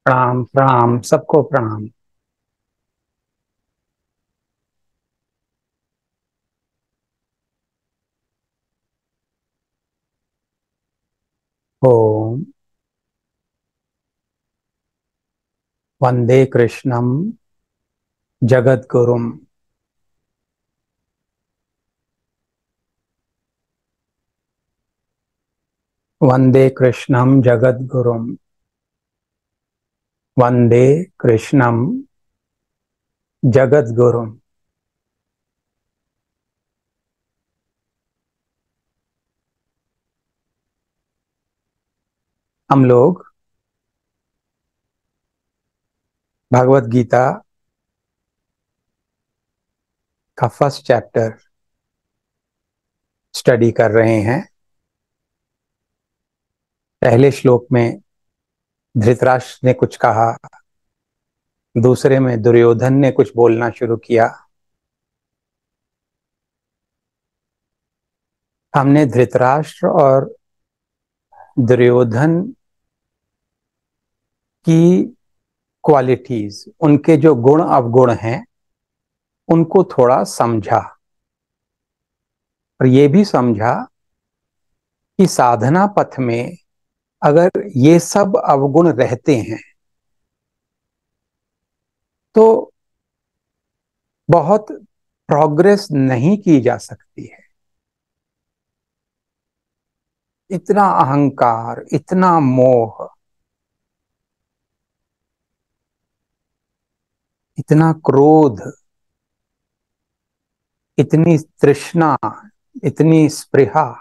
प्रणाम प्रणाम सबको प्रणाम। ओम वंदे कृष्णम जगद्गुरुम। वंदे कृष्णम जगद्गुरुम। वंदे कृष्णम जगद्गुरुम। हम लोग भगवत गीता का फर्स्ट चैप्टर स्टडी कर रहे हैं। पहले श्लोक में धृतराष्ट्र ने कुछ कहा, दूसरे में दुर्योधन ने कुछ बोलना शुरू किया। हमने धृतराष्ट्र और दुर्योधन की क्वालिटीज, उनके जो गुण अवगुण हैं, उनको थोड़ा समझा और ये भी समझा कि साधना पथ में अगर ये सब अवगुण रहते हैं तो बहुत प्रोग्रेस नहीं की जा सकती है। इतना अहंकार, इतना मोह, इतना क्रोध, इतनी तृष्णा, इतनी स्पृहा,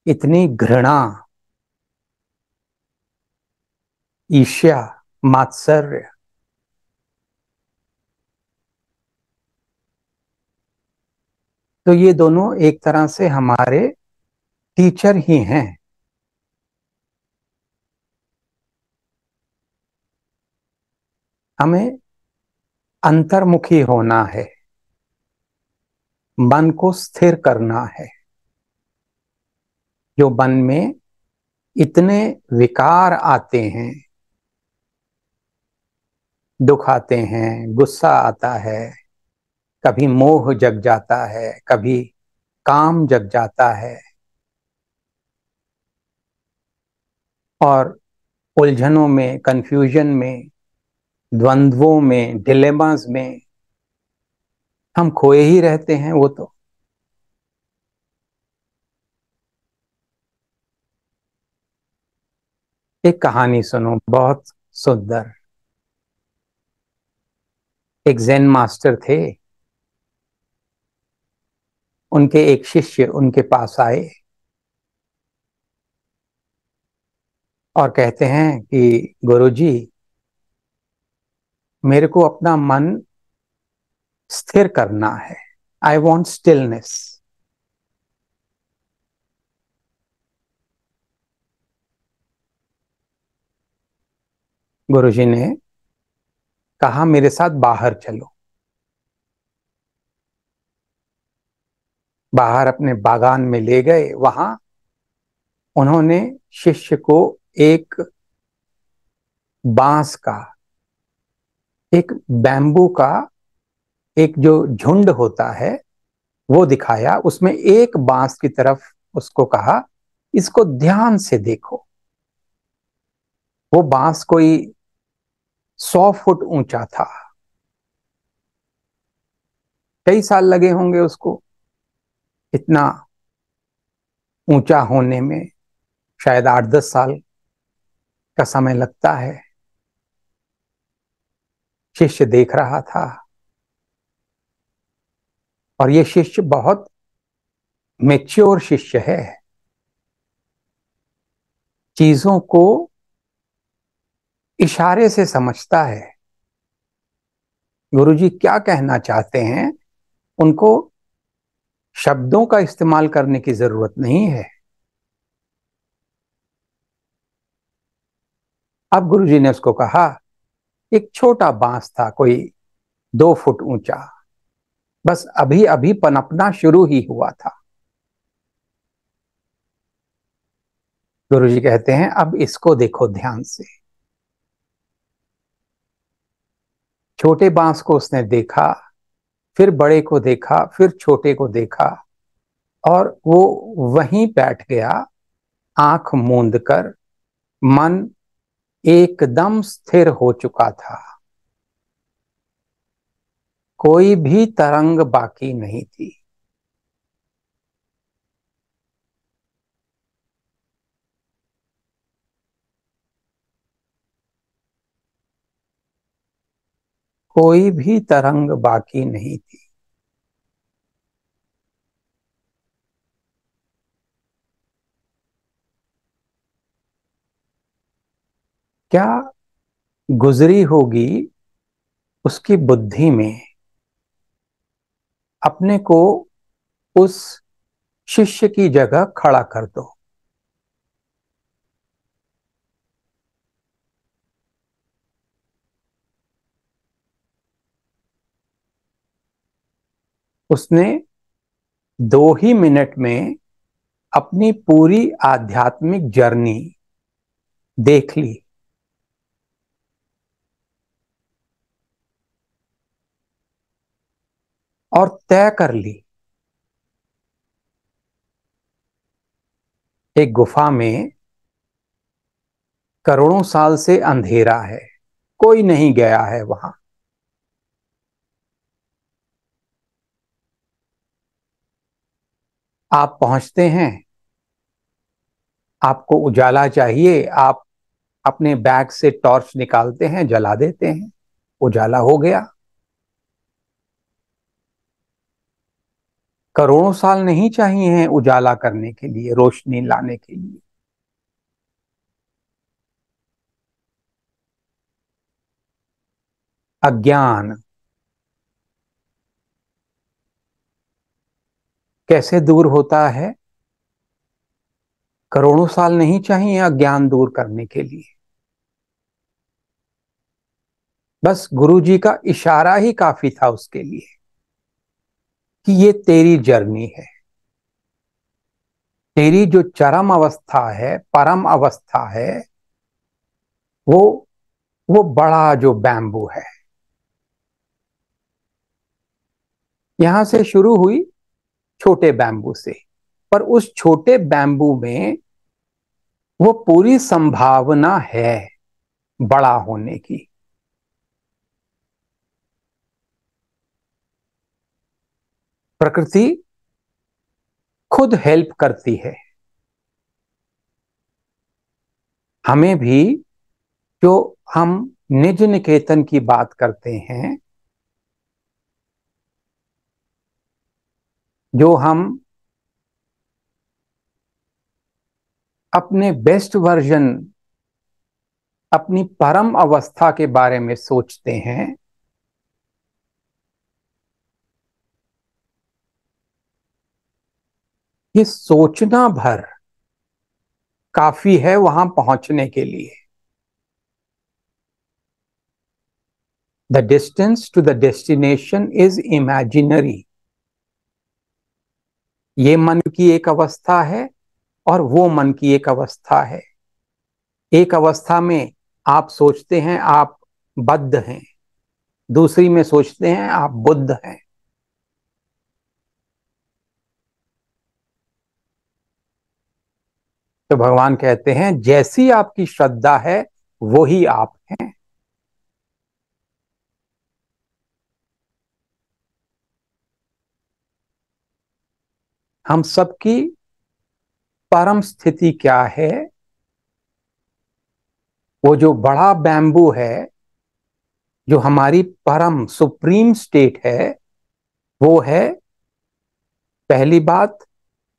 इतनी घृणा, ईर्ष्या, मात्सर्य, तो ये दोनों एक तरह से हमारे टीचर ही हैं। हमें अंतर्मुखी होना है, मन को स्थिर करना है। जो मन में इतने विकार आते हैं, दुख आते हैं, गुस्सा आता है, कभी मोह जग जाता है, कभी काम जग जाता है, और उलझनों में, कंफ्यूजन में, द्वंद्वों में, डिलेमास में हम खोए ही रहते हैं। वो तो एक कहानी सुनो, बहुत सुंदर। एक जैन मास्टर थे। उनके एक शिष्य उनके पास आए और कहते हैं कि गुरुजी, मेरे को अपना मन स्थिर करना है। I want stillness. गुरुजी ने कहा, मेरे साथ बाहर चलो। बाहर अपने बागान में ले गए। वहां उन्होंने शिष्य को एक बांस का, एक बैम्बू का एक जो झुंड होता है वो दिखाया। उसमें एक बांस की तरफ उसको कहा, इसको ध्यान से देखो। वो बांस कोई 100 फुट ऊंचा था। कई साल लगे होंगे उसको इतना ऊंचा होने में। शायद 8-10 साल का समय लगता है। शिष्य देख रहा था और ये शिष्य बहुत मैच्योर शिष्य है। चीजों को इशारे से समझता है। गुरुजी क्या कहना चाहते हैं, उनको शब्दों का इस्तेमाल करने की जरूरत नहीं है। अब गुरुजी ने उसको कहा, एक छोटा बांस था, कोई 2 फुट ऊंचा, बस अभी अभी पनपना शुरू ही हुआ था। गुरुजी कहते हैं अब इसको देखो ध्यान से। छोटे बांस को उसने देखा, फिर बड़े को देखा, फिर छोटे को देखा, और वो वहीं बैठ गया, आंख मूंद कर। मन एकदम स्थिर हो चुका था, कोई भी तरंग बाकी नहीं थी। कोई भी तरंग बाकी नहीं थी। क्या गुजरी होगी उसकी बुद्धि में, अपने को उस शिष्य की जगह खड़ा कर दो। उसने 2 ही मिनट में अपनी पूरी आध्यात्मिक जर्नी देख ली, और तय कर ली। एक गुफा में करोड़ों साल से अंधेरा है, कोई नहीं गया है वहां। आप पहुंचते हैं, आपको उजाला चाहिए, आप अपने बैग से टॉर्च निकालते हैं, जला देते हैं, उजाला हो गया। करोड़ों साल नहीं चाहिए हैं उजाला करने के लिए, रोशनी लाने के लिए। अज्ञान कैसे दूर होता है? करोड़ों साल नहीं चाहिए अज्ञान दूर करने के लिए। बस गुरु जी का इशारा ही काफी था उसके लिए कि ये तेरी जर्नी है। तेरी जो चरम अवस्था है, परम अवस्था है, वो वो बड़ा जो बैम्बू है, यहां से शुरू हुई छोटे बैम्बू से। पर उस छोटे बैम्बू में वो पूरी संभावना है बड़ा होने की। प्रकृति खुद हेल्प करती है हमें भी। जो हम निज निकेतन की बात करते हैं, जो हम अपने बेस्ट वर्जन, अपनी परम अवस्था के बारे में सोचते हैं, ये सोचना भर काफी है वहां पहुंचने के लिए। The distance to the destination is imaginary. ये मन की एक अवस्था है, और वो मन की एक अवस्था है। एक अवस्था में आप सोचते हैं आप बद्ध हैं, दूसरी में सोचते हैं आप बुद्ध हैं। तो भगवान कहते हैं जैसी आपकी श्रद्धा है वो ही आप हैं। हम सबकी परम स्थिति क्या है? वो जो बड़ा बैम्बू है, जो हमारी परम सुप्रीम स्टेट है, वो है, पहली बात,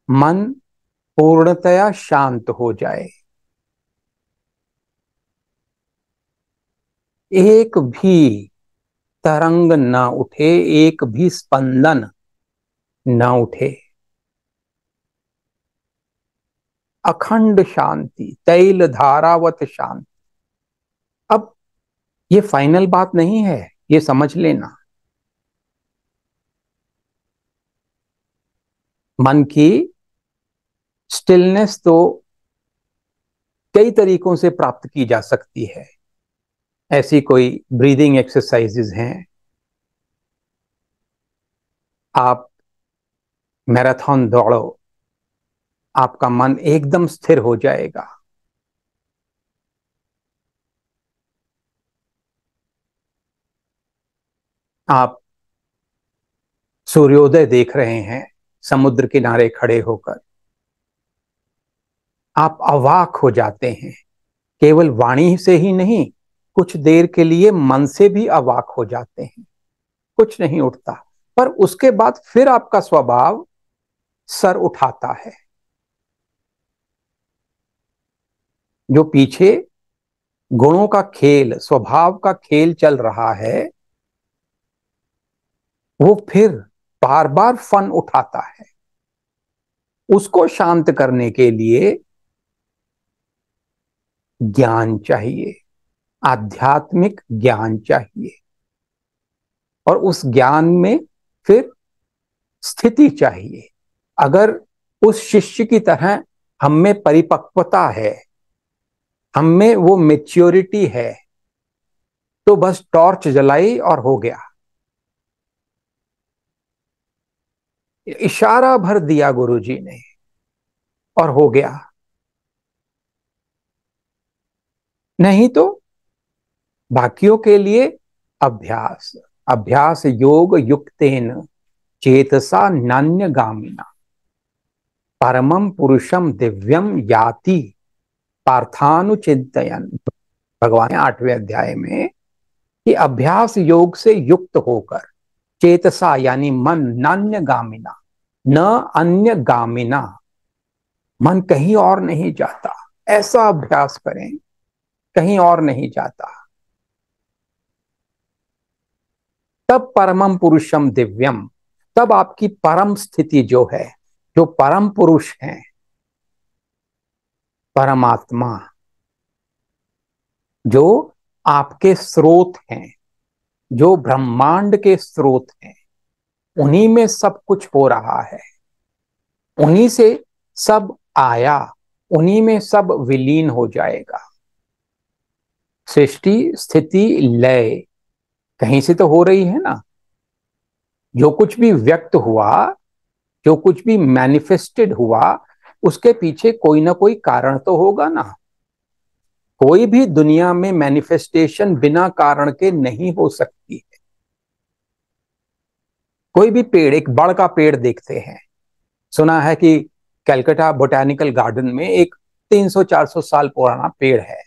मन पूर्णतया शांत हो जाए। एक भी तरंग ना उठे, एक भी स्पंदन ना उठे। अखंड शांति, तैल धारावत शांति। अब ये फाइनल बात नहीं है, ये समझ लेना। मन की स्टिलनेस तो कई तरीकों से प्राप्त की जा सकती है। ऐसी कोई ब्रीदिंग एक्सरसाइजेज हैं, आप मैराथन दौड़ो, आपका मन एकदम स्थिर हो जाएगा। आप सूर्योदय देख रहे हैं समुद्र किनारे खड़े होकर, आप अवाक हो जाते हैं। केवल वाणी से ही नहीं, कुछ देर के लिए मन से भी अवाक हो जाते हैं, कुछ नहीं उठता। पर उसके बाद फिर आपका स्वभाव सर उठाता है। जो पीछे गुणों का खेल, स्वभाव का खेल चल रहा है, वो फिर बार बार फन उठाता है। उसको शांत करने के लिए ज्ञान चाहिए, आध्यात्मिक ज्ञान चाहिए, और उस ज्ञान में फिर स्थिति चाहिए। अगर उस शिष्य की तरह हम में परिपक्वता है, हम में वो मेच्योरिटी है, तो बस टॉर्च जलाई और हो गया, इशारा भर दिया गुरुजी ने और हो गया। नहीं तो बाकियों के लिए अभ्यास, अभ्यास योग युक्तेन चेतसा नान्य गामिना परमम पुरुषम दिव्यम याति पार्थानुचिंतयन। भगवान 8वें अध्याय में कि अभ्यास योग से युक्त होकर चेतसा यानी मन, नान्य गामिना, न अन्य गामिना, मन कहीं और नहीं जाता। ऐसा अभ्यास करें, कहीं और नहीं जाता। तब परमम पुरुषम दिव्यम, तब आपकी परम स्थिति जो है, जो परम पुरुष है, परमात्मा, जो आपके स्रोत हैं, जो ब्रह्मांड के स्रोत हैं, उन्हीं में सब कुछ हो रहा है, उन्हीं से सब आया, उन्हीं में सब विलीन हो जाएगा। सृष्टि स्थिति लय कहीं से तो हो रही है ना। जो कुछ भी व्यक्त हुआ, जो कुछ भी मैनिफेस्टेड हुआ, उसके पीछे कोई ना कोई कारण तो होगा ना। कोई भी दुनिया में मैनिफेस्टेशन बिना कारण के नहीं हो सकती है। कोई भी पेड़, एक बड़ का पेड़ देखते हैं, सुना है कि कलकत्ता बोटैनिकल गार्डन में एक 300-400 साल पुराना पेड़ है,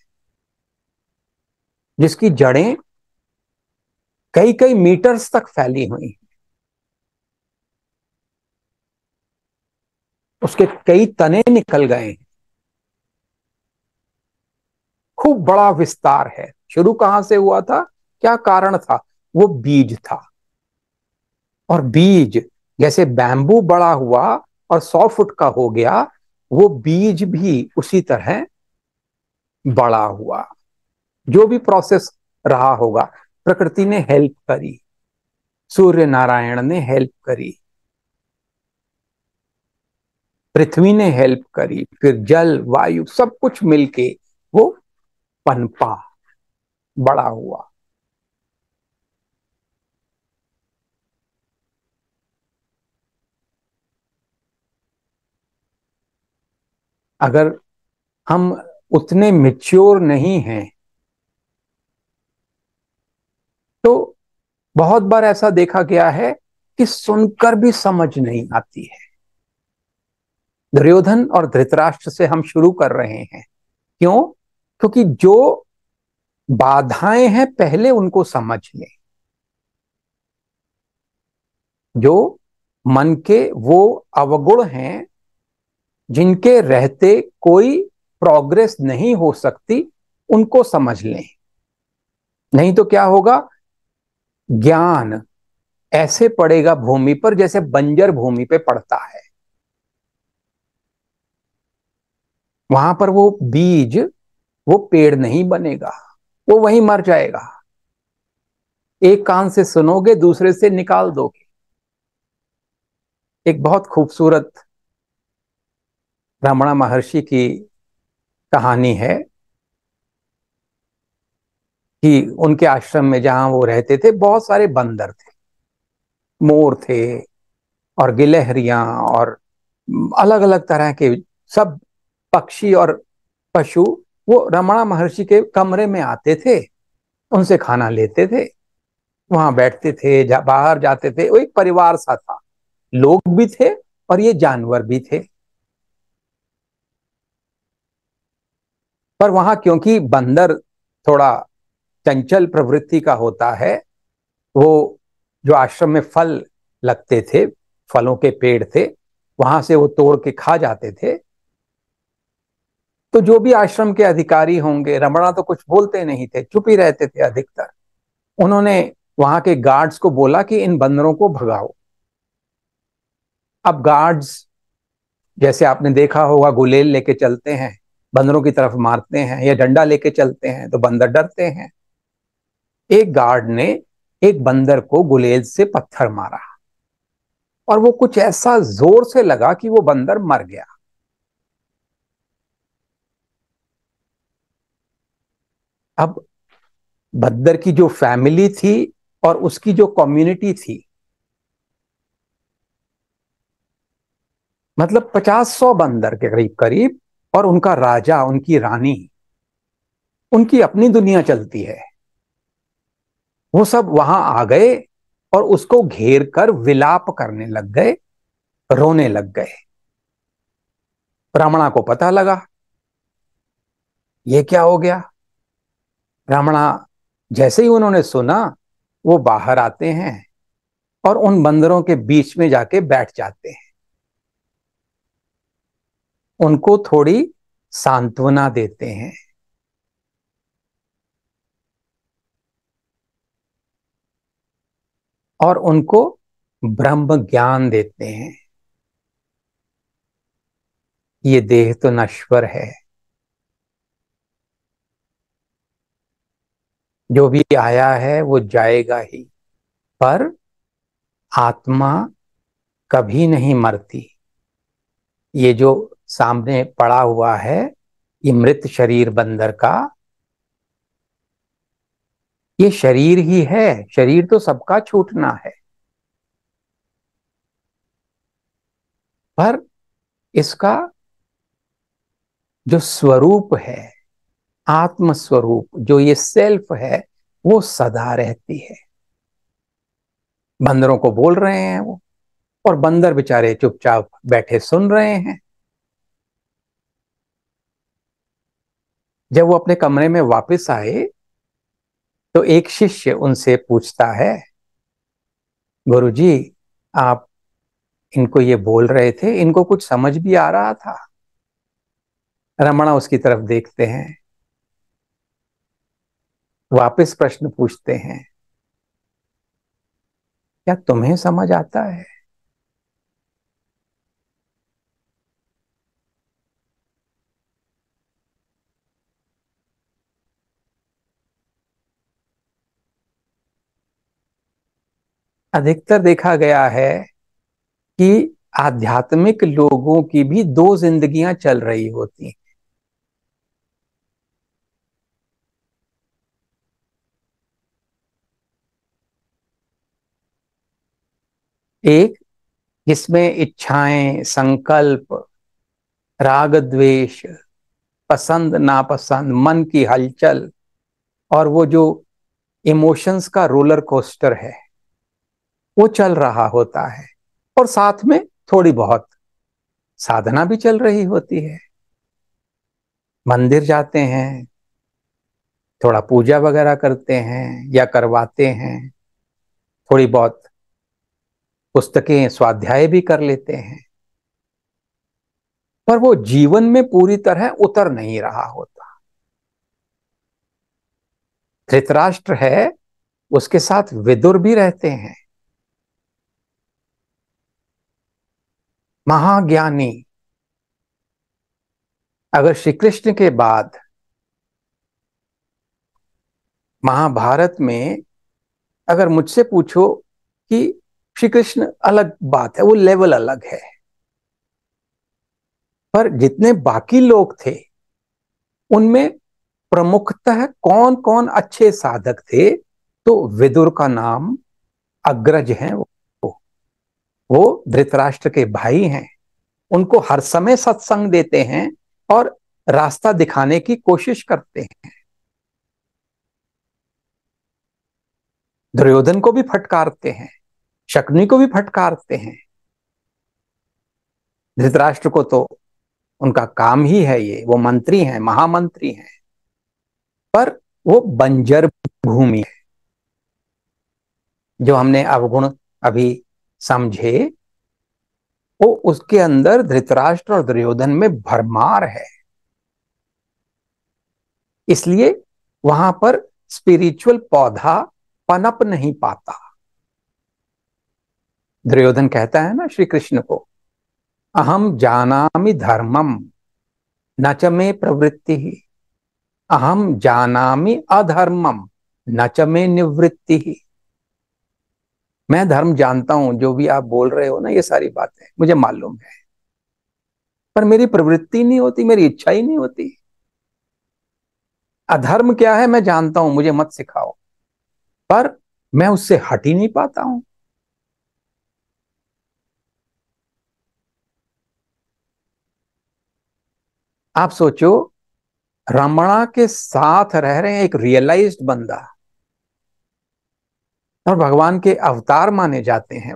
जिसकी जड़ें कई कई मीटर्स तक फैली हुई, उसके कई तने निकल गए, खूब बड़ा विस्तार है। शुरू कहां से हुआ था, क्या कारण था? वो बीज था। और बीज जैसे बैम्बू बड़ा हुआ और 100 फुट का हो गया, वो बीज भी उसी तरह बड़ा हुआ। जो भी प्रोसेस रहा होगा, प्रकृति ने हेल्प करी, सूर्य नारायण ने हेल्प करी, पृथ्वी ने हेल्प करी, फिर जल वायु सब कुछ मिलके वो पनपा, बड़ा हुआ। अगर हम उतने मेच्योर नहीं हैं, तो बहुत बार ऐसा देखा गया है कि सुनकर भी समझ नहीं आती है। दुर्योधन और धृतराष्ट्र से हम शुरू कर रहे हैं। क्यों? क्योंकि जो बाधाएं हैं पहले उनको समझ लें। जो मन के वो अवगुण हैं जिनके रहते कोई प्रोग्रेस नहीं हो सकती, उनको समझ लें। नहीं तो क्या होगा, ज्ञान ऐसे पड़ेगा भूमि पर जैसे बंजर भूमि पे पड़ता है। वहां पर वो बीज, वो पेड़ नहीं बनेगा, वो वहीं मर जाएगा। एक कान से सुनोगे, दूसरे से निकाल दोगे। एक बहुत खूबसूरत रमणा महर्षि की कहानी है कि उनके आश्रम में जहां वो रहते थे बहुत सारे बंदर थे, मोर थे और गिलहरियां और अलग अलग तरह के सब पक्षी और पशु वो रमणा महर्षि के कमरे में आते थे, उनसे खाना लेते थे, वहां बैठते थे, बाहर जाते थे। वो एक परिवार सा था, लोग भी थे और ये जानवर भी थे। पर वहां क्योंकि बंदर थोड़ा चंचल प्रवृत्ति का होता है, वो जो आश्रम में फल लगते थे, फलों के पेड़ थे, वहां से वो तोड़ के खा जाते थे। तो जो भी आश्रम के अधिकारी होंगे, रमणा तो कुछ बोलते नहीं थे, चुप ही रहते थे अधिकतर। उन्होंने वहां के गार्ड्स को बोला कि इन बंदरों को भगाओ। अब गार्ड्स, जैसे आपने देखा होगा, गुलेल लेके चलते हैं, बंदरों की तरफ मारते हैं, या डंडा लेके चलते हैं तो बंदर डरते हैं। एक गार्ड ने एक बंदर को गुलेल से पत्थर मारा और वो कुछ ऐसा जोर से लगा कि वो बंदर मर गया। अब बंदर की जो फैमिली थी और उसकी जो कम्युनिटी थी, मतलब 50-100 बंदर के करीब करीब, और उनका राजा, उनकी रानी, उनकी अपनी दुनिया चलती है, वो सब वहां आ गए और उसको घेर कर विलाप करने लग गए, रोने लग गए। रमणा को पता लगा ये क्या हो गया। रमणा, जैसे ही उन्होंने सुना, वो बाहर आते हैं और उन बंदरों के बीच में जाके बैठ जाते हैं, उनको थोड़ी सांत्वना देते हैं और उनको ब्रह्म ज्ञान देते हैं। ये देह तो नश्वर है, जो भी आया है वो जाएगा ही, पर आत्मा कभी नहीं मरती। ये जो सामने पड़ा हुआ है, ये मृत शरीर बंदर का, ये शरीर ही है, शरीर तो सबका छूटना है, पर इसका जो स्वरूप है, आत्म स्वरूप, जो ये सेल्फ है, वो सदा रहती है। बंदरों को बोल रहे हैं वो, और बंदर बेचारे चुपचाप बैठे सुन रहे हैं। जब वो अपने कमरे में वापस आए तो एक शिष्य उनसे पूछता है, गुरुजी, आप इनको ये बोल रहे थे, इनको कुछ समझ भी आ रहा था? रमणा उसकी तरफ देखते हैं, वापस प्रश्न पूछते हैं, क्या तुम्हें समझ आता है? अधिकतर देखा गया है कि आध्यात्मिक लोगों की भी दो जिंदगियां चल रही होती। एक जिसमें इच्छाएं, संकल्प, राग द्वेष, पसंद नापसंद, मन की हलचल, और वो जो इमोशंस का रोलर कोस्टर है, वो चल रहा होता है। और साथ में थोड़ी बहुत साधना भी चल रही होती है। मंदिर जाते हैं, थोड़ा पूजा वगैरह करते हैं या करवाते हैं, थोड़ी बहुत पुस्तकें स्वाध्याय भी कर लेते हैं, पर वो जीवन में पूरी तरह उतर नहीं रहा होता। धृतराष्ट्र है, उसके साथ विदुर भी रहते हैं, महाज्ञानी। अगर श्री कृष्ण के बाद महाभारत में अगर मुझसे पूछो कि श्री कृष्ण अलग बात है, वो लेवल अलग है, पर जितने बाकी लोग थे उनमें प्रमुखतः कौन कौन अच्छे साधक थे? तो विदुर का नाम अग्रज हैं। वो धृतराष्ट्र के भाई हैं। उनको हर समय सत्संग देते हैं और रास्ता दिखाने की कोशिश करते हैं। दुर्योधन को भी फटकारते हैं, शकुनी को भी फटकारते हैं। धृतराष्ट्र को तो उनका काम ही है, ये वो मंत्री हैं, महामंत्री हैं। पर वो बंजर भूमि है। जो हमने अवगुण अभी समझे, वो उसके अंदर धृतराष्ट्र और दुर्योधन में भरमार है। इसलिए वहां पर स्पिरिचुअल पौधा पनप नहीं पाता। दुर्योधन कहता है ना श्री कृष्ण को, अहम जानामि धर्मम न च मे प्रवृत्ति, अहम जानामि अधर्मम न च मे निवृत्ति। मैं धर्म जानता हूं, जो भी आप बोल रहे हो ना, ये सारी बातें मुझे मालूम है, पर मेरी प्रवृत्ति नहीं होती, मेरी इच्छा ही नहीं होती। अधर्म क्या है मैं जानता हूं, मुझे मत सिखाओ, पर मैं उससे हट ही नहीं पाता हूं। आप सोचो, रमणा के साथ रह रहे हैं एक रियलाइज्ड बंदा, और भगवान के अवतार माने जाते हैं।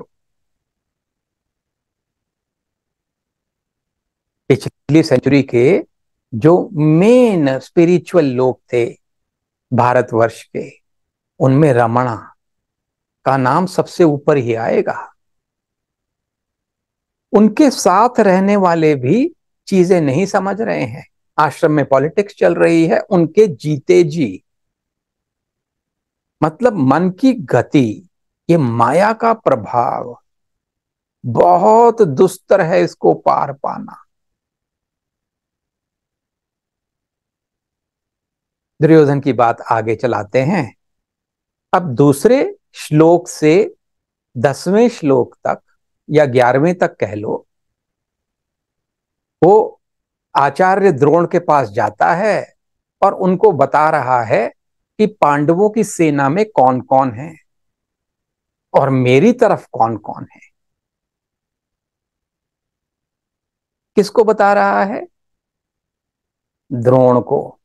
पिछली सेंचुरी के जो मेन स्पिरिचुअल लोग थे भारतवर्ष के, उनमें रमणा का नाम सबसे ऊपर ही आएगा। उनके साथ रहने वाले भी चीजें नहीं समझ रहे हैं। आश्रम में पॉलिटिक्स चल रही है उनके जीते जी। मतलब मन की गति, ये माया का प्रभाव बहुत दुस्तर है, इसको पार पाना। दुर्योधन की बात आगे चलाते हैं। अब दूसरे श्लोक से 10वें श्लोक तक या 11वें तक कह लो, वो आचार्य द्रोण के पास जाता है और उनको बता रहा है कि पांडवों की सेना में कौन कौन है और मेरी तरफ कौन कौन है। किसको बता रहा है? द्रोण को।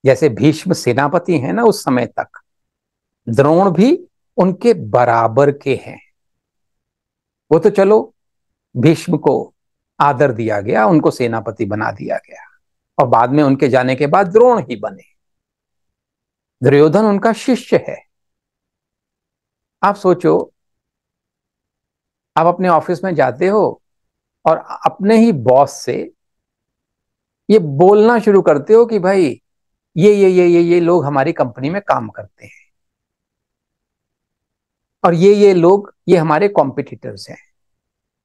जैसे भीष्म सेनापति हैं ना उस समय तक, द्रोण भी उनके बराबर के हैं। वो तो चलो, भीष्म को आदर दिया गया, उनको सेनापति बना दिया गया, और बाद में उनके जाने के बाद द्रोण ही बने। दुर्योधन उनका शिष्य है। आप सोचो, आप अपने ऑफिस में जाते हो और अपने ही बॉस से ये बोलना शुरू करते हो कि भाई ये लोग हमारी कंपनी में काम करते हैं, और ये लोग ये हमारे कॉम्पिटिटर्स हैं।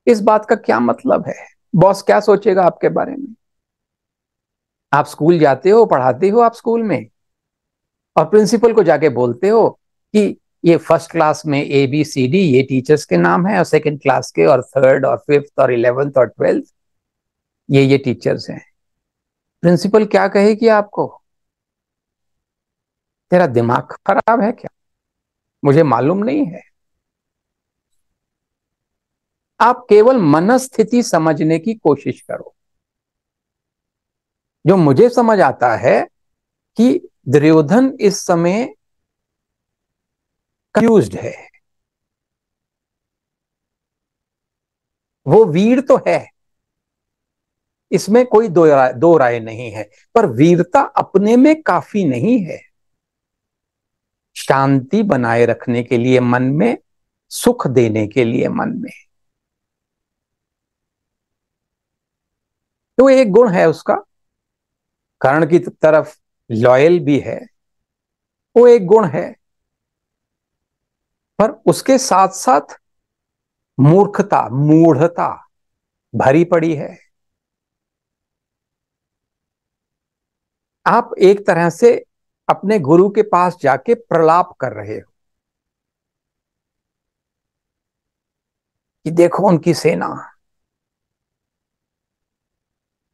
इस बात का क्या मतलब है? बॉस क्या सोचेगा आपके बारे में? आप स्कूल जाते हो, पढ़ाते हो आप स्कूल में, और प्रिंसिपल को जाके बोलते हो कि ये फर्स्ट क्लास में ABCD ये टीचर्स के नाम है, और सेकंड क्लास के और थर्ड और फिफ्थ और 11th और 12th ये टीचर्स हैं। प्रिंसिपल क्या कहेगी आपको? तेरा दिमाग खराब है क्या? मुझे मालूम नहीं है। आप केवल मनस्थिति समझने की कोशिश करो। जो मुझे समझ आता है कि दुर्योधन इस समय कंफ्यूज्ड है। वो वीर तो है, इसमें कोई दो राय नहीं है, पर वीरता अपने में काफी नहीं है। शांति बनाए रखने के लिए मन में, सुख देने के लिए मन में, तो एक गुण है उसका। कर्ण की तरफ लॉयल भी है, वो एक गुण है। पर उसके साथ साथ मूर्खता, मूढ़ता भरी पड़ी है। आप एक तरह से अपने गुरु के पास जाके प्रलाप कर रहे हो कि देखो उनकी सेना,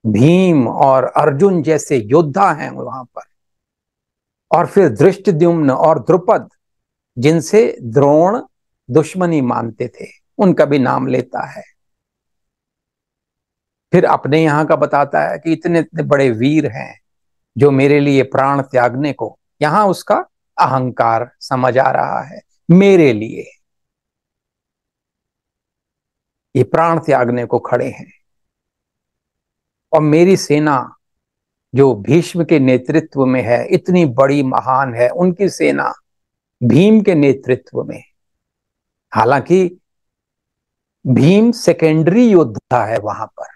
भीम और अर्जुन जैसे योद्धा हैं वहां पर, और फिर धृष्टद्युम्न और द्रुपद, जिनसे द्रोण दुश्मनी मानते थे, उनका भी नाम लेता है। फिर अपने यहां का बताता है कि इतने इतने बड़े वीर हैं जो मेरे लिए प्राण त्यागने को, यहां उसका अहंकार समझ आ रहा है, मेरे लिए ये प्राण त्यागने को खड़े हैं। और मेरी सेना जो भीष्म के नेतृत्व में है, इतनी बड़ी महान है उनकी सेना भीम के नेतृत्व में। हालांकि भीम सेकेंडरी योद्धा है वहां पर,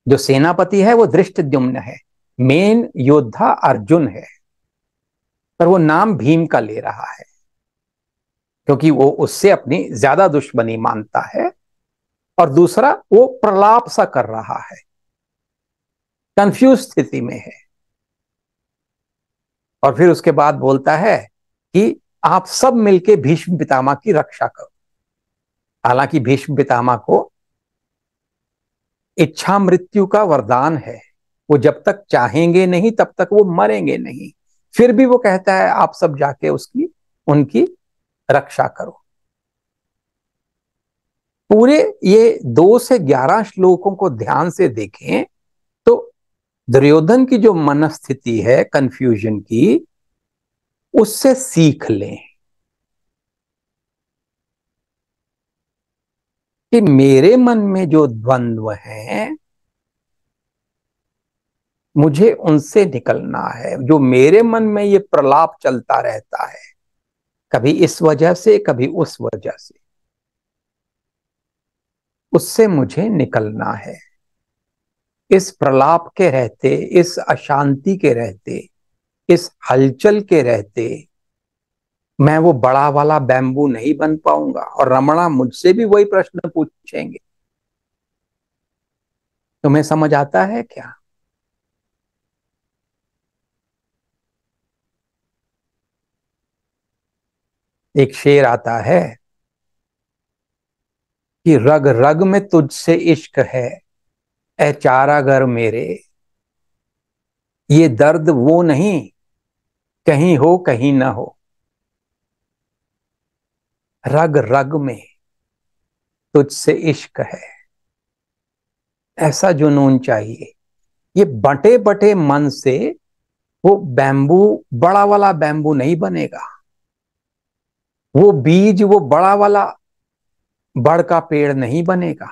जो सेनापति है वो धृष्टद्युम्न है, मेन योद्धा अर्जुन है, पर वो नाम भीम का ले रहा है क्योंकि वो उससे अपनी ज्यादा दुश्मनी मानता है। और दूसरा, वो प्रलाप सा कर रहा है, कंफ्यूज स्थिति में है। और फिर उसके बाद बोलता है कि आप सब मिलके भीष्म पितामह की रक्षा करो। हालांकि भीष्म पितामह को इच्छा मृत्यु का वरदान है, वो जब तक चाहेंगे नहीं तब तक वो मरेंगे नहीं, फिर भी वो कहता है आप सब जाके उसकी उनकी रक्षा करो। पूरे ये 2 से 11 श्लोकों को ध्यान से देखें तो दुर्योधन की जो मनस्थिति है कंफ्यूजन की, उससे सीख लें कि मेरे मन में जो द्वंद्व हैं मुझे उनसे निकलना है। जो मेरे मन में ये प्रलाप चलता रहता है, कभी इस वजह से कभी उस वजह से, उससे मुझे निकलना है। इस प्रलाप के रहते, इस अशांति के रहते, इस हलचल के रहते मैं वो बड़ा वाला बैम्बू नहीं बन पाऊंगा। और रमणा मुझसे भी वही प्रश्न पूछेंगे, तुम्हें समझ आता है क्या? एक शेर आता है कि रग रग में तुझसे इश्क है, ए चारागर मेरे। ये दर्द वो नहीं, कहीं हो कहीं ना हो, रग रग में तुझसे इश्क है। ऐसा जुनून चाहिए। ये बटे बटे मन से वो बैम्बू, बड़ा वाला बैम्बू नहीं बनेगा। वो बीज, वो बड़ा वाला बड़ का पेड़ नहीं बनेगा।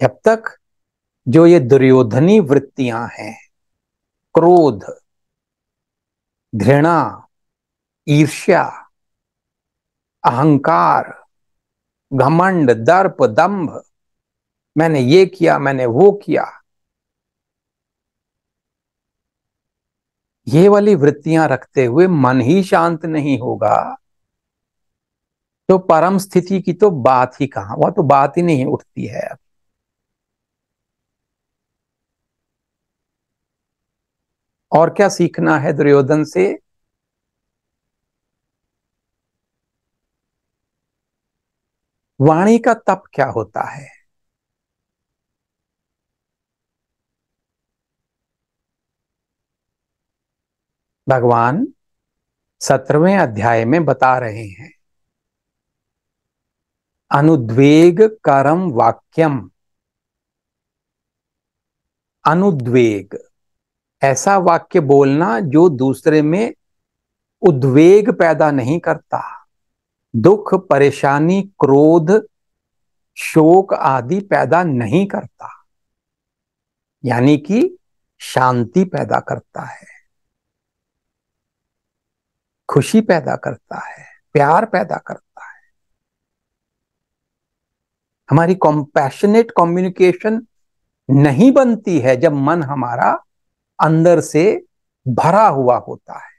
जब तक जो ये दुर्योधनी वृत्तियां हैं, क्रोध, घृणा, ईर्ष्या, अहंकार, घमंड, दर्प, दंभ, मैंने ये किया, मैंने वो किया, ये वाली वृत्तियां रखते हुए मन ही शांत नहीं होगा तो परम स्थिति की तो बात ही कहां, वह तो बात ही नहीं उठती है। और क्या सीखना है दुर्योधन से? वाणी का तप क्या होता है? भगवान 17वें अध्याय में बता रहे हैं, अनुद्वेग करम वाक्यम। अनुद्वेग, ऐसा वाक्य बोलना जो दूसरे में उद्वेग पैदा नहीं करता, दुख, परेशानी, क्रोध, शोक आदि पैदा नहीं करता, यानी कि शांति पैदा करता है, खुशी पैदा करता है, प्यार पैदा करता है। हमारी कॉम्पैशनेट कम्युनिकेशन नहीं बनती है जब मन हमारा अंदर से भरा हुआ होता है।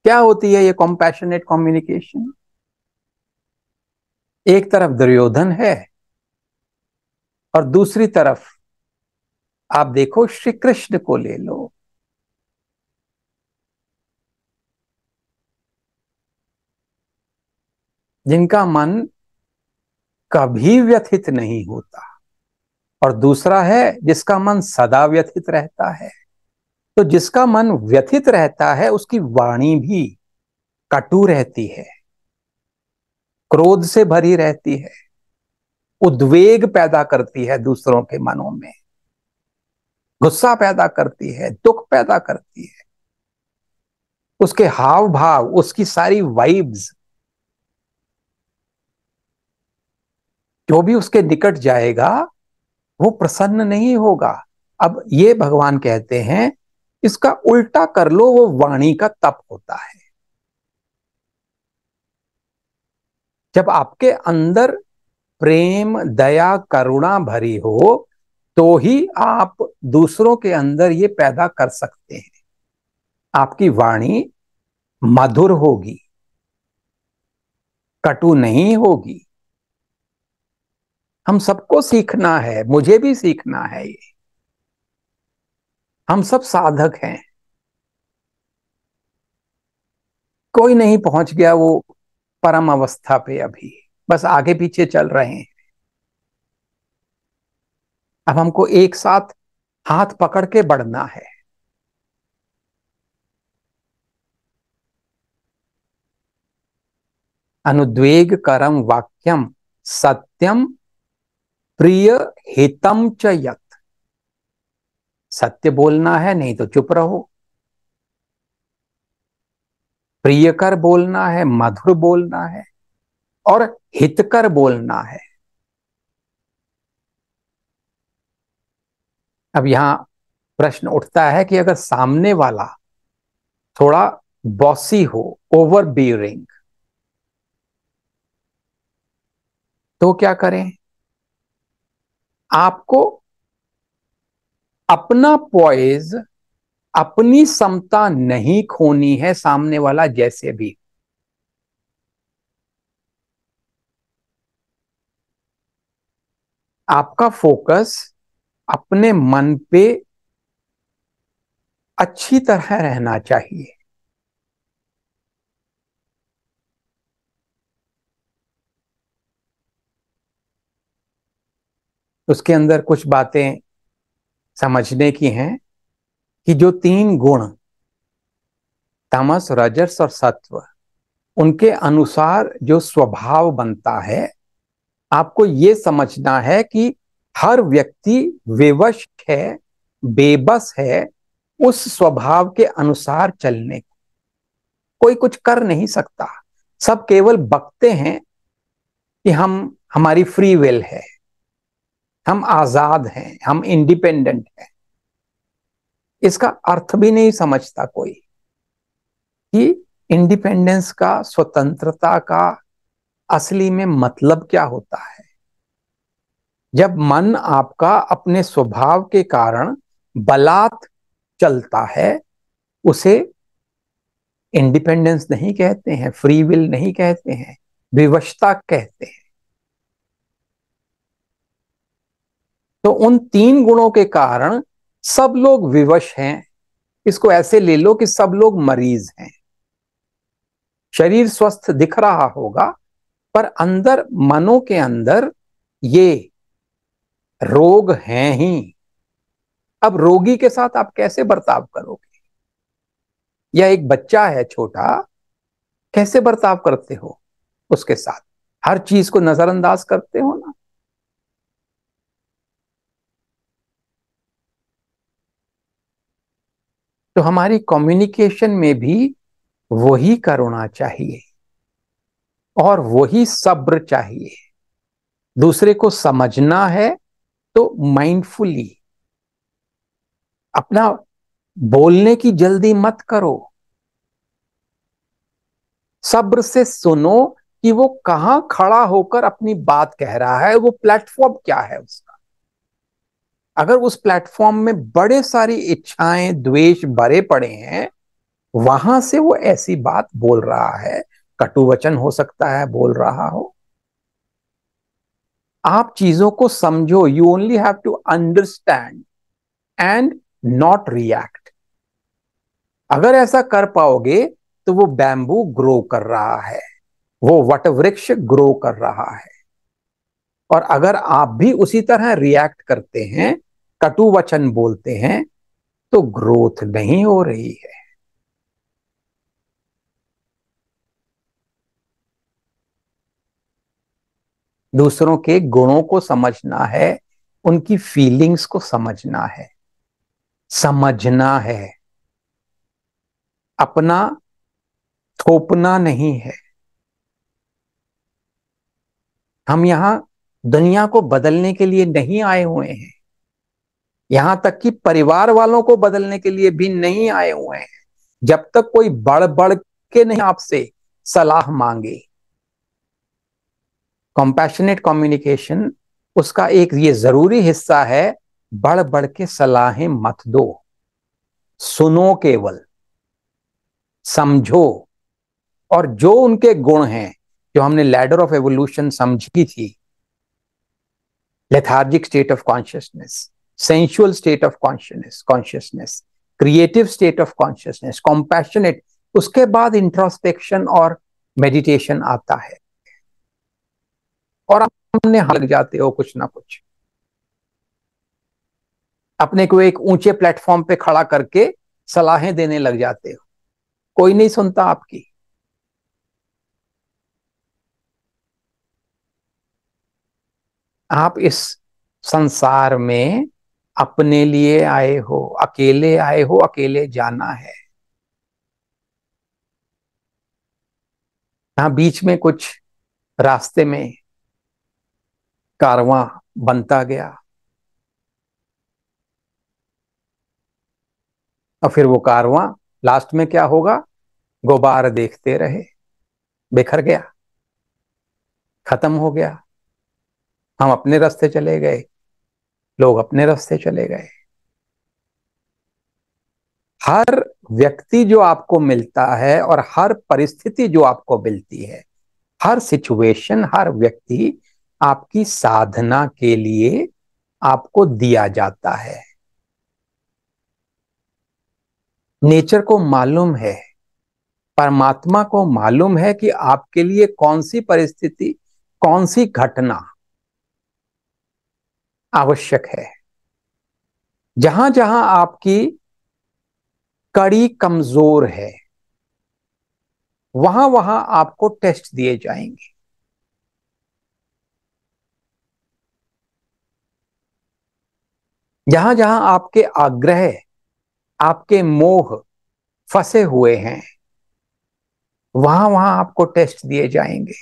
क्या होती है ये कॉम्पैशनेट कम्युनिकेशन? एक तरफ दुर्योधन है और दूसरी तरफ आप देखो श्री कृष्ण को ले लो। जिनका मन कभी व्यथित नहीं होता, और दूसरा है जिसका मन सदा व्यथित रहता है। तो जिसका मन व्यथित रहता है उसकी वाणी भी कटु रहती है, क्रोध से भरी रहती है, उद्वेग पैदा करती है दूसरों के मनों में, गुस्सा पैदा करती है, दुख पैदा करती है। उसके हाव भाव, उसकी सारी वाइब्स, जो भी उसके निकट जाएगा वो प्रसन्न नहीं होगा। अब ये भगवान कहते हैं इसका उल्टा कर लो, वो वाणी का तप होता है। जब आपके अंदर प्रेम, दया, करुणा भरी हो तो ही आप दूसरों के अंदर ये पैदा कर सकते हैं। आपकी वाणी मधुर होगी, कटु नहीं होगी। हम सबको सीखना है, मुझे भी सीखना है ये। हम सब साधक हैं, कोई नहीं पहुंच गया वो परम अवस्था पे, अभी बस आगे पीछे चल रहे हैं। अब हमको एक साथ हाथ पकड़ के बढ़ना है। अनुद्वेग करम वाक्यम सत्यम प्रिय हितम च यत्। सत्य बोलना है, नहीं तो चुप रहो। प्रियकर बोलना है, मधुर बोलना है, और हितकर बोलना है। अब यहां प्रश्न उठता है कि अगर सामने वाला थोड़ा बॉसी हो, ओवर बियरिंग, तो क्या करें? आपको अपना पॉइज, अपनी समता नहीं खोनी है, सामने वाला जैसे भी। आपका फोकस अपने मन पे अच्छी तरह रहना चाहिए। उसके अंदर कुछ बातें समझने की हैं कि जो तीन गुण, तमस, रजस और सत्व, उनके अनुसार जो स्वभाव बनता है, आपको ये समझना है कि हर व्यक्ति विवश है, बेबस है उस स्वभाव के अनुसार चलने। कोई कुछ कर नहीं सकता, सब केवल बकते हैं कि हम, हमारी फ्री विल है, हम आजाद हैं, हम इंडिपेंडेंट हैं। इसका अर्थ भी नहीं समझता कोई कि इंडिपेंडेंस का, स्वतंत्रता का असली में मतलब क्या होता है। जब मन आपका अपने स्वभाव के कारण बलात् चलता है, उसे इंडिपेंडेंस नहीं कहते हैं, फ्री विल नहीं कहते हैं, विवशता कहते हैं। तो उन तीन गुणों के कारण सब लोग विवश हैं। इसको ऐसे ले लो कि सब लोग मरीज हैं। शरीर स्वस्थ दिख रहा होगा, पर अंदर, मनों के अंदर ये रोग हैं ही। अब रोगी के साथ आप कैसे बर्ताव करोगे? या एक बच्चा है छोटा, कैसे बर्ताव करते हो उसके साथ? हर चीज को नजरअंदाज करते हो ना। तो हमारी कम्युनिकेशन में भी वही करुणा चाहिए और वही सब्र चाहिए। दूसरे को समझना है तो माइंडफुली, अपना बोलने की जल्दी मत करो, सब्र से सुनो कि वो कहां खड़ा होकर अपनी बात कह रहा है, वो प्लेटफॉर्म क्या है उसका। अगर उस प्लेटफॉर्म में बड़े सारी इच्छाएं, द्वेष भरे पड़े हैं, वहां से वो ऐसी बात बोल रहा है, कटु वचन हो सकता है बोल रहा हो। आप चीजों को समझो, you only have to understand and not react. अगर ऐसा कर पाओगे तो वो बैम्बू ग्रो कर रहा है, वो वट वृक्ष ग्रो कर रहा है। और अगर आप भी उसी तरह रिएक्ट करते हैं, कटु वचन बोलते हैं, तो ग्रोथ नहीं हो रही है। दूसरों के गुणों को समझना है, उनकी फीलिंग्स को समझना है, समझना है, अपना थोपना नहीं है। हम यहां दुनिया को बदलने के लिए नहीं आए हुए हैं, यहां तक कि परिवार वालों को बदलने के लिए भी नहीं आए हुए हैं। जब तक कोई बढ़ बढ़ के नहीं आपसे सलाह मांगे। कॉम्पैशनेट कम्युनिकेशन उसका एक ये जरूरी हिस्सा है। बढ़ बढ़ के सलाहें मत दो, सुनो, केवल समझो, और जो उनके गुण हैं, जो हमने लैडर ऑफ एवोल्यूशन समझी थी, lethargic state of consciousness, sensual state of consciousness, creative state of consciousness, compassionate, उसके बाद इंट्रोस्पेक्शन और मेडिटेशन आता है। और हमने लग जाते हो कुछ ना कुछ, अपने को एक ऊंचे प्लेटफॉर्म पे खड़ा करके सलाहें देने लग जाते हो, कोई नहीं सुनता आपकी। आप इस संसार में अपने लिए आए हो, अकेले आए हो, अकेले जाना है। हाँ, बीच में कुछ रास्ते में कारवां बनता गया, और फिर वो कारवां लास्ट में क्या होगा? गुबार देखते रहे, बिखर गया, खत्म हो गया। हम अपने रास्ते चले गए, लोग अपने रास्ते चले गए। हर व्यक्ति जो आपको मिलता है और हर परिस्थिति जो आपको मिलती है, हर सिचुएशन, हर व्यक्ति आपकी साधना के लिए आपको दिया जाता है। नेचर को मालूम है, परमात्मा को मालूम है कि आपके लिए कौन सी परिस्थिति, कौन सी घटना आवश्यक है। जहां जहां आपकी कड़ी कमजोर है, वहां वहां आपको टेस्ट दिए जाएंगे। जहां जहां आपके आग्रह, आपके मोह फंसे हुए हैं, वहां वहां आपको टेस्ट दिए जाएंगे।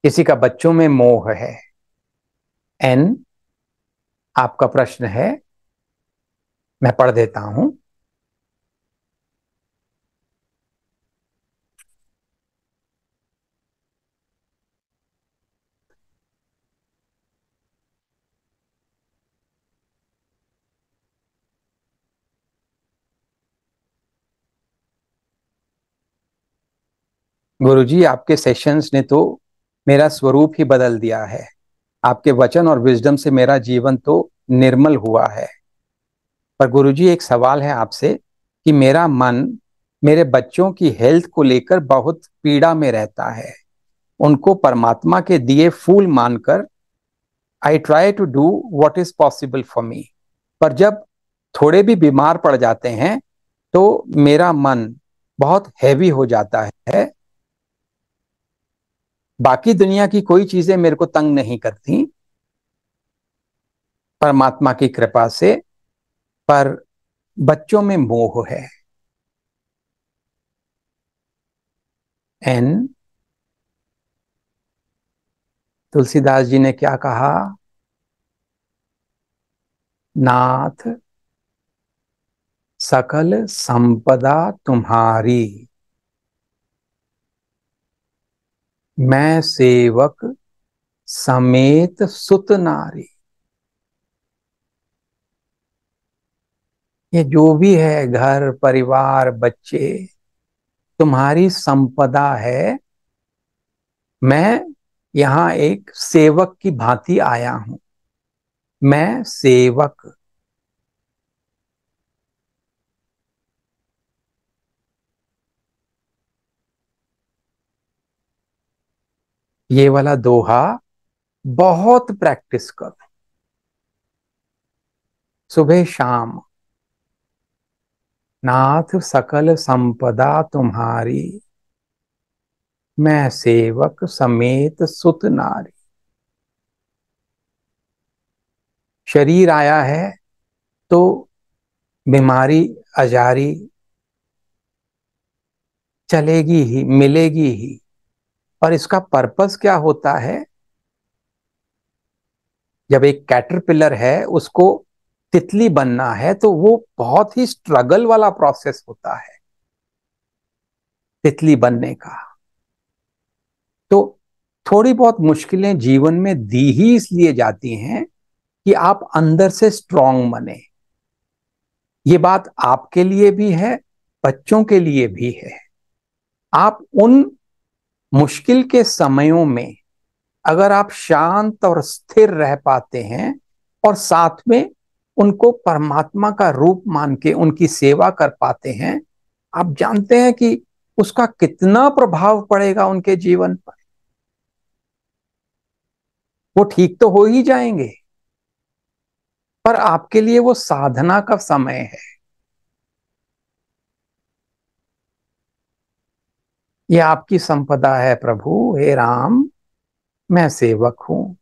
किसी का बच्चों में मोह है, एन, आपका प्रश्न है, मैं पढ़ देता हूं। गुरुजी, आपके सेशंस ने तो मेरा स्वरूप ही बदल दिया है। आपके वचन और विजडम से मेरा जीवन तो निर्मल हुआ है। पर गुरुजी, एक सवाल है आपसे कि मेरा मन मेरे बच्चों की हेल्थ को लेकर बहुत पीड़ा में रहता है। उनको परमात्मा के दिए फूल मानकर I try to do what is possible for me, पर जब थोड़े भी बीमार पड़ जाते हैं तो मेरा मन बहुत हैवी हो जाता है। बाकी दुनिया की कोई चीजें मेरे को तंग नहीं करती, परमात्मा की कृपा से, पर बच्चों में मोह है। एन, तुलसीदास जी ने क्या कहा? नाथ, सकल संपदा तुम्हारी, मैं सेवक समेत सुत नारी। ये जो भी है, घर परिवार बच्चे, तुम्हारी संपदा है। मैं यहां एक सेवक की भांति आया हूं। मैं सेवक। ये वाला दोहा बहुत प्रैक्टिस करो, सुबह शाम। नाथ सकल संपदा तुम्हारी, मैं सेवक समेत सुत नारी। शरीर आया है तो बीमारी अजारी चलेगी ही, मिलेगी ही। और इसका पर्पस क्या होता है? जब एक कैटरपिलर है, उसको तितली बनना है, तो वो बहुत ही स्ट्रगल वाला प्रोसेस होता है तितली बनने का। तो थोड़ी बहुत मुश्किलें जीवन में दी ही इसलिए जाती हैं कि आप अंदर से स्ट्रांग बने। ये बात आपके लिए भी है, बच्चों के लिए भी है। आप उन मुश्किल के समयों में अगर आप शांत और स्थिर रह पाते हैं और साथ में उनको परमात्मा का रूप मान के उनकी सेवा कर पाते हैं, आप जानते हैं कि उसका कितना प्रभाव पड़ेगा उनके जीवन पर। वो ठीक तो हो ही जाएंगे, पर आपके लिए वो साधना का समय है। ये आपकी संपदा है प्रभु, हे राम, मैं सेवक हूं।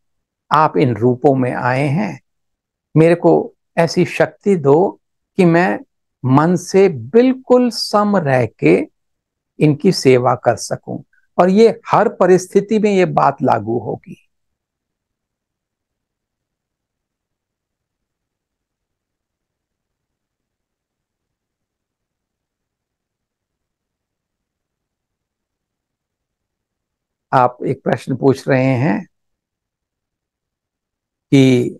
आप इन रूपों में आए हैं, मेरे को ऐसी शक्ति दो कि मैं मन से बिल्कुल सम रह के इनकी सेवा कर सकूं। और ये हर परिस्थिति में ये बात लागू होगी। आप एक प्रश्न पूछ रहे हैं कि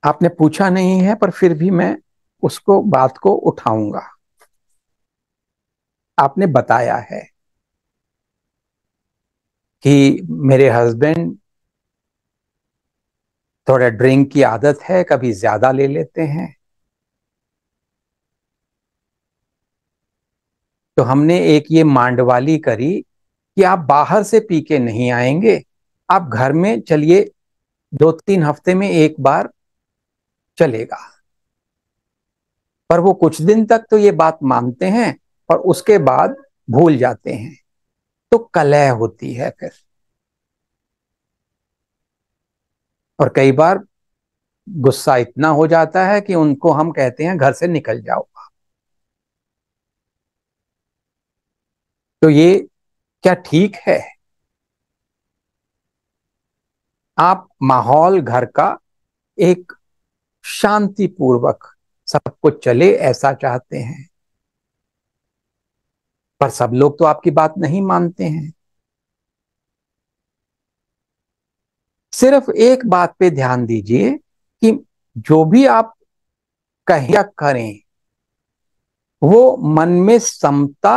आपने पूछा नहीं है, पर फिर भी मैं उसको बात को उठाऊंगा। आपने बताया है कि मेरे हस्बैंड थोड़ा ड्रिंक की आदत है, कभी ज्यादा ले लेते हैं। तो हमने एक ये मांडवाली करी कि आप बाहर से पी के नहीं आएंगे, आप घर में चलिए, 2-3 हफ्ते में एक बार चलेगा। पर वो कुछ दिन तक तो ये बात मानते हैं और उसके बाद भूल जाते हैं। तो कलह होती है फिर। और कई बार गुस्सा इतना हो जाता है कि उनको हम कहते हैं घर से निकल जाओ। तो ये क्या ठीक है? आप माहौल घर का एक शांतिपूर्वक सब कुछ चले ऐसा चाहते हैं, पर सब लोग तो आपकी बात नहीं मानते हैं। सिर्फ एक बात पे ध्यान दीजिए कि जो भी आप कहें या करें, वो मन में समता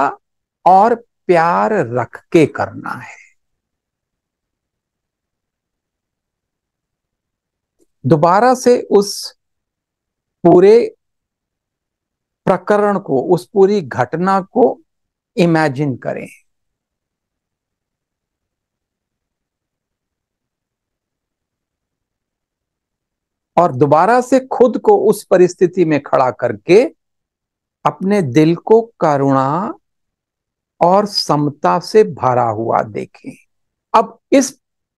और प्यार रख के करना है। दोबारा से उस पूरे प्रकरण को, उस पूरी घटना को इमेजिन करें। और दोबारा से खुद को उस परिस्थिति में खड़ा करके अपने दिल को करुणा और समता से भरा हुआ देखें। अब इस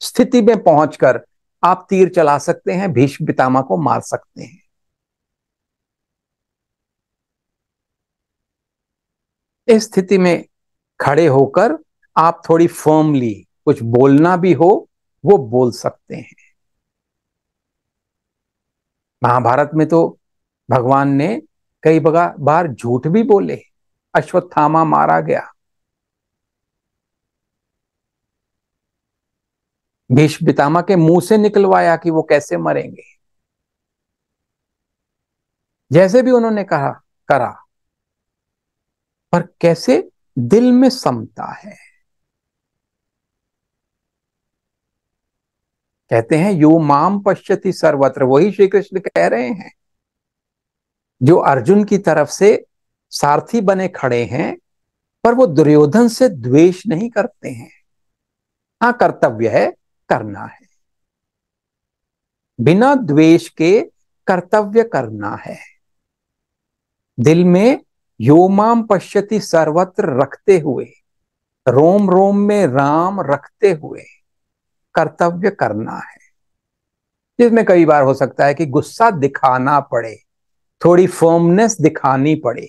स्थिति में पहुंचकर आप तीर चला सकते हैं, भीष्म पितामह को मार सकते हैं। इस स्थिति में खड़े होकर आप थोड़ी फर्मली कुछ बोलना भी हो, वो बोल सकते हैं। महाभारत में तो भगवान ने कई बार झूठ भी बोले। अश्वत्थामा मारा गया, भीष्म पितामह के मुंह से निकलवाया कि वो कैसे मरेंगे। जैसे भी उन्होंने कहा, करा, पर कैसे दिल में समता है। कहते हैं यो माम पश्यति सर्वत्र, वही श्री कृष्ण कह रहे हैं। जो अर्जुन की तरफ से सारथी बने खड़े हैं, पर वो दुर्योधन से द्वेष नहीं करते हैं। हाँ, कर्तव्य है, करना है, बिना द्वेष के कर्तव्य करना है। दिल में योमाम पश्यति सर्वत्र रखते हुए, रोम रोम में राम रखते हुए कर्तव्य करना है। जिसमें कई बार हो सकता है कि गुस्सा दिखाना पड़े, थोड़ी फर्मनेस दिखानी पड़े,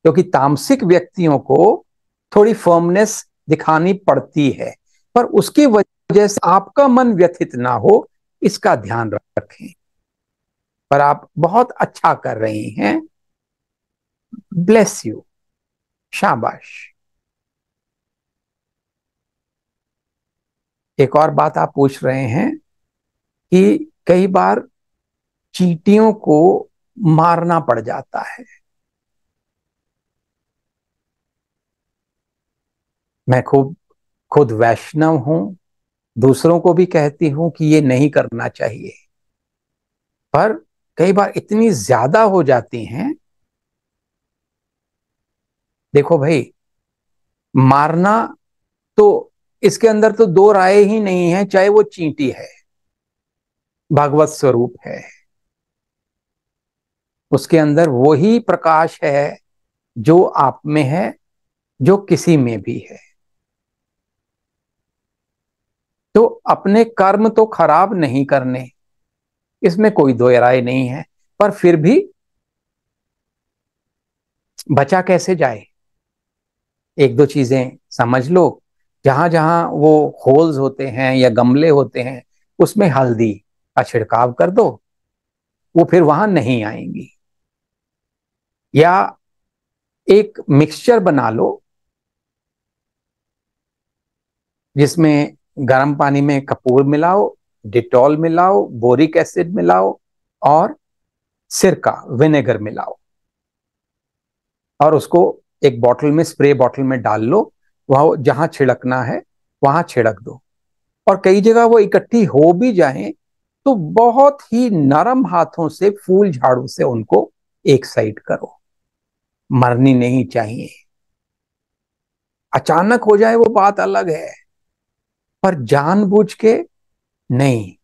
क्योंकि तामसिक व्यक्तियों को थोड़ी फर्मनेस दिखानी पड़ती है, पर उसकी वजह से आपका मन व्यथित ना हो, इसका ध्यान रखें। पर आप बहुत अच्छा कर रही हैं, ब्लेस यू, शाबाश। एक और बात आप पूछ रहे हैं कि कई बार चींटियों को मारना पड़ जाता है। मैं खूब खुद वैष्णव हूं, दूसरों को भी कहती हूं कि ये नहीं करना चाहिए, पर कई बार इतनी ज्यादा हो जाती हैं। देखो भाई, मारना तो, इसके अंदर तो दो राय ही नहीं है, चाहे वो चींटी है, भगवत स्वरूप है, उसके अंदर वही प्रकाश है जो आप में है, जो किसी में भी है। तो अपने कर्म तो खराब नहीं करने, इसमें कोई दो राय नहीं है, पर फिर भी बचा कैसे जाए। एक दो चीजें समझ लो, जहां जहां वो होल्स होते हैं या गमले होते हैं, उसमें हल्दी का छिड़काव कर दो, वो फिर वहां नहीं आएंगी। या एक मिक्सचर बना लो, जिसमें गर्म पानी में कपूर मिलाओ, डिटॉल मिलाओ, बोरिक एसिड मिलाओ, और सिरका विनेगर मिलाओ, और उसको एक बॉटल में, स्प्रे बॉटल में डाल लो, वह जहां छिड़कना है वहां छिड़क दो। और कई जगह वो इकट्ठी हो भी जाए तो बहुत ही नरम हाथों से, फूल झाड़ू से उनको एक साइड करो। मरनी नहीं चाहिए। अचानक हो जाए वो बात अलग है, पर जानबूझ के नहीं।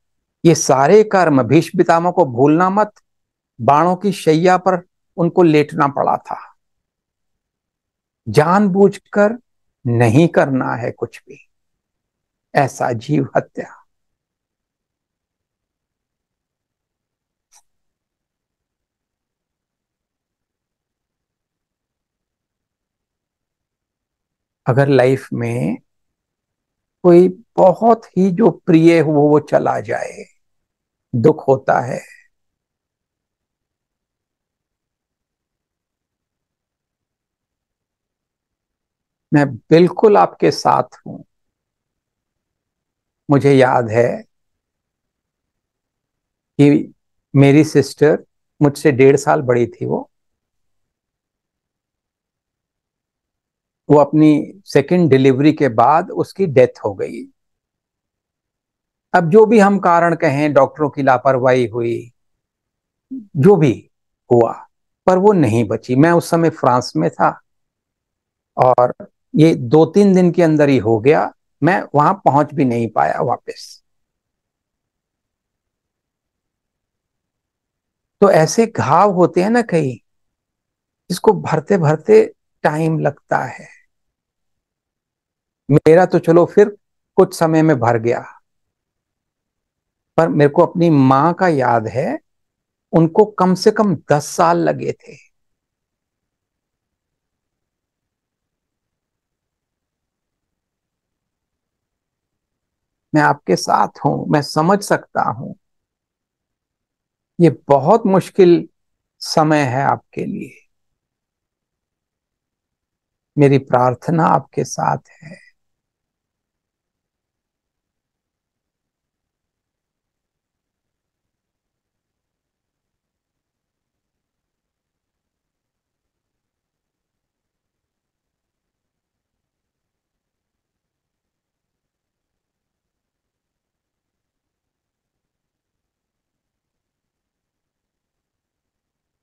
ये सारे कर्म, भीष्म पितामह को भूलना मत, बाणों की शैया पर उनको लेटना पड़ा था। जानबूझकर नहीं करना है कुछ भी ऐसा जीव हत्या। अगर लाइफ में कोई बहुत ही जो प्रिय हो वो चला जाए, दुख होता है। मैं बिल्कुल आपके साथ हूं। मुझे याद है कि मेरी सिस्टर मुझसे 1.5 साल बड़ी थी। वो अपनी सेकंड डिलीवरी के बाद उसकी डेथ हो गई। अब जो भी हम कारण कहें, डॉक्टरों की लापरवाही हुई, जो भी हुआ, पर वो नहीं बची। मैं उस समय फ्रांस में था, और ये 2-3 दिन के अंदर ही हो गया। मैं वहां पहुंच भी नहीं पाया वापस। तो ऐसे घाव होते हैं ना कई, जिसको भरते भरते टाइम लगता है। मेरा तो चलो फिर कुछ समय में भर गया, पर मेरे को अपनी माँ का याद है, उनको कम से कम 10 साल लगे थे। मैं आपके साथ हूं, मैं समझ सकता हूं। ये बहुत मुश्किल समय है आपके लिए। मेरी प्रार्थना आपके साथ है।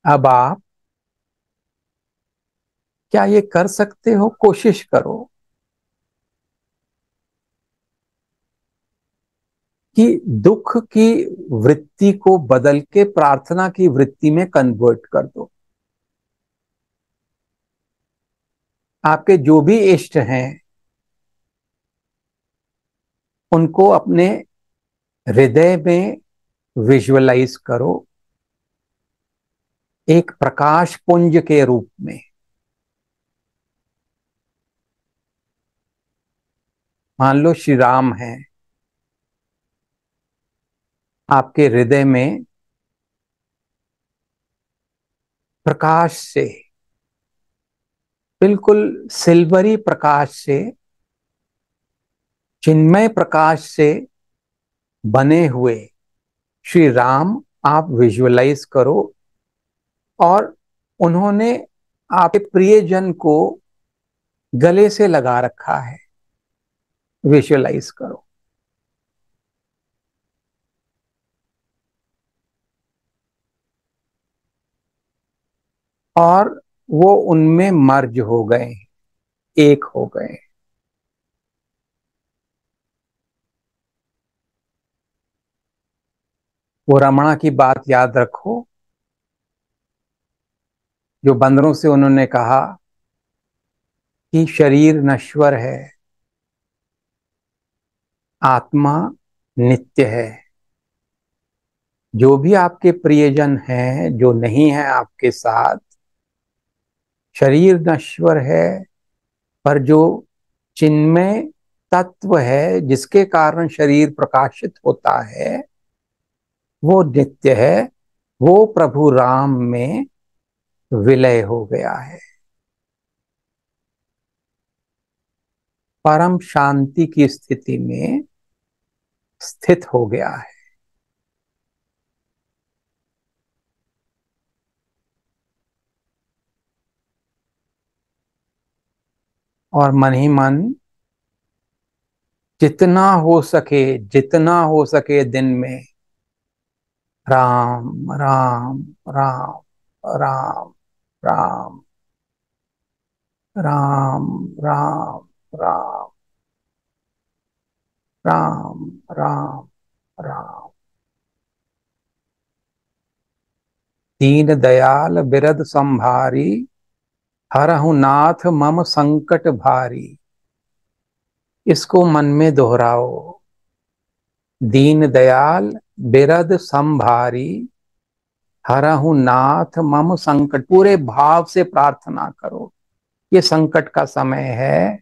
अब आप क्या ये कर सकते हो? कोशिश करो कि दुख की वृत्ति को बदल के प्रार्थना की वृत्ति में कन्वर्ट कर दो। आपके जो भी इष्ट हैं उनको अपने हृदय में विजुअलाइज करो एक प्रकाश पुंज के रूप में। मान लो श्री राम हैं आपके हृदय में, प्रकाश से, बिल्कुल सिल्वरी प्रकाश से, चिन्मय प्रकाश से बने हुए श्री राम आप विजुअलाइज करो और उन्होंने आपके प्रियजन को गले से लगा रखा है, विजुअलाइज करो। और वो उनमें मर्ज हो गए, एक हो गए। वो रमणा की बात याद रखो जो बंदरों से उन्होंने कहा कि शरीर नश्वर है, आत्मा नित्य है। जो भी आपके प्रियजन हैं जो नहीं है आपके साथ, शरीर नश्वर है, पर जो चिन्मय तत्व है जिसके कारण शरीर प्रकाशित होता है वो नित्य है। वो प्रभु राम में विलय हो गया है, परम शांति की स्थिति में स्थित हो गया है। और मन ही मन जितना हो सके, जितना हो सके दिन में राम राम राम राम राम राम राम राम राम राम राम। दीन दयाल बिरद संभारी, हरहु नाथ मम संकट भारी। इसको मन में दोहराओ, दीन दयाल बिरद संभारी, हरहु नाथ मम संकट। पूरे भाव से प्रार्थना करो, ये संकट का समय है।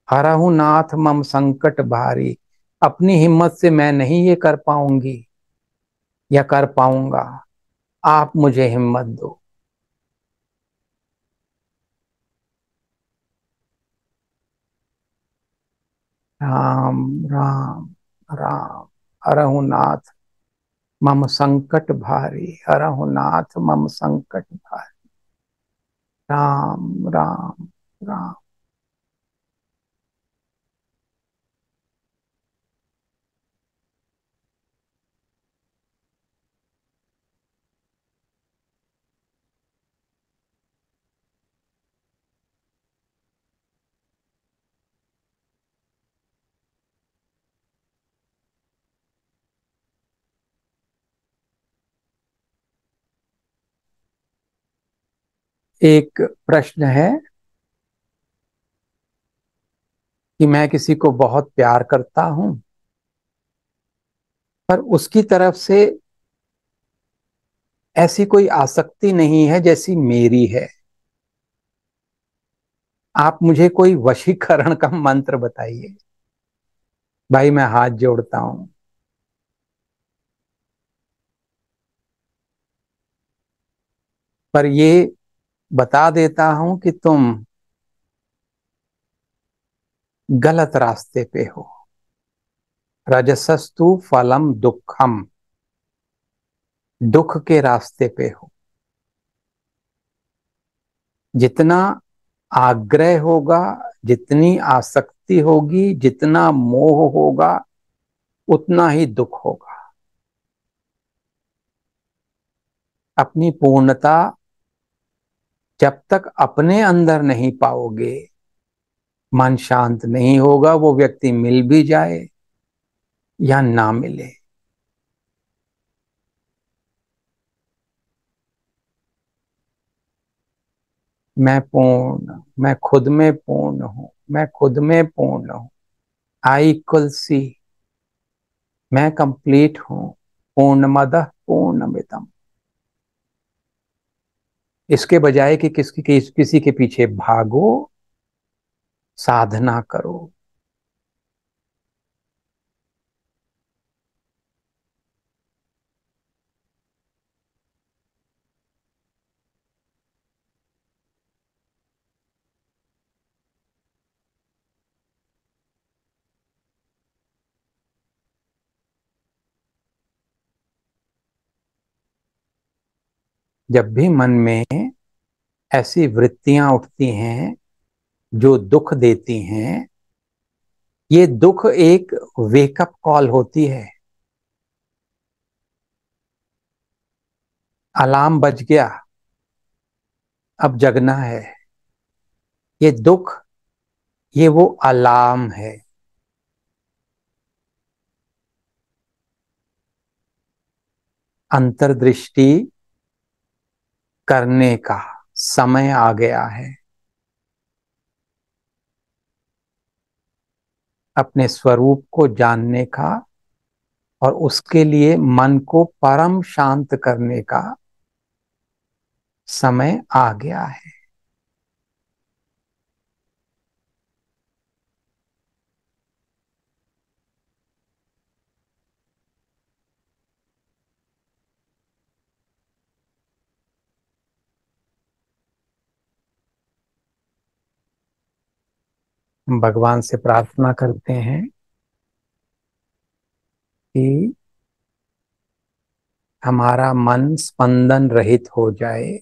हरहु नाथ मम संकट भारी, अपनी हिम्मत से मैं नहीं ये कर पाऊंगी या कर पाऊंगा, आप मुझे हिम्मत दो। राम राम राम, हरहु नाथ मम संकट भारी, हरहु नाथ मम संकट भारी। राम राम राम। एक प्रश्न है कि मैं किसी को बहुत प्यार करता हूं पर उसकी तरफ से ऐसी कोई आसक्ति नहीं है जैसी मेरी है। आप मुझे कोई वशीकरण का मंत्र बताइए। भाई मैं हाथ जोड़ता हूं, पर ये बता देता हूं कि तुम गलत रास्ते पे हो। रजसस्तु फलम दुखम, दुख के रास्ते पे हो। जितना आग्रह होगा, जितनी आसक्ति होगी, जितना मोह होगा, उतना ही दुख होगा। अपनी पूर्णता जब तक अपने अंदर नहीं पाओगे, मन शांत नहीं होगा। वो व्यक्ति मिल भी जाए या ना मिले। मैं पूर्ण, मैं खुद में पूर्ण हूं, मैं खुद में पूर्ण हूं। आई इक्वल सी, मैं कंप्लीट हूं। पूर्णमदः पूर्णमिदम्। इसके बजाय कि किसी के पीछे भागो, साधना करो। जब भी मन में ऐसी वृत्तियां उठती हैं जो दुख देती हैं, ये दुख एक वेकअप कॉल होती है। अलार्म बज गया, अब जगना है। ये दुख, ये वो अलार्म है। अंतर्दृष्टि करने का समय आ गया है। अपने स्वरूप को जानने का और उसके लिए मन को परम शांत करने का समय आ गया है। हम भगवान से प्रार्थना करते हैं कि हमारा मन स्पंदन रहित हो जाए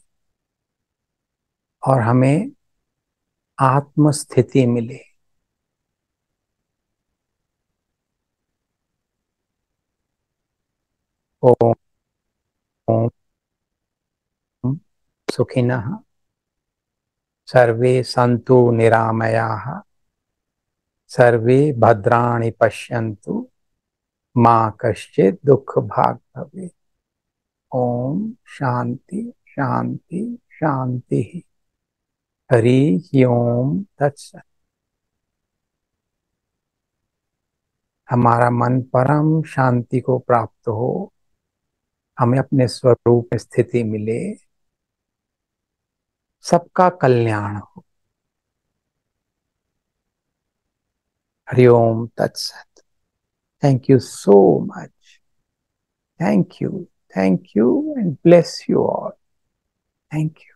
और हमें आत्म स्थिति मिले। ओम ओम सुखिनः सर्वे सन्तु निरामयाः, सर्वे भद्राणि पश्यन्तु, माँ कश्चित् दुख भाग भवेत्। ओम शांति शांति शांति। हरि ओम तत्सत। हमारा मन परम शांति को प्राप्त हो, हमें अपने स्वरूप में स्थिति मिले, सबका कल्याण हो। हरि ओम तत्सत। Thank you so much. Thank you, thank you and bless you all. Thank you.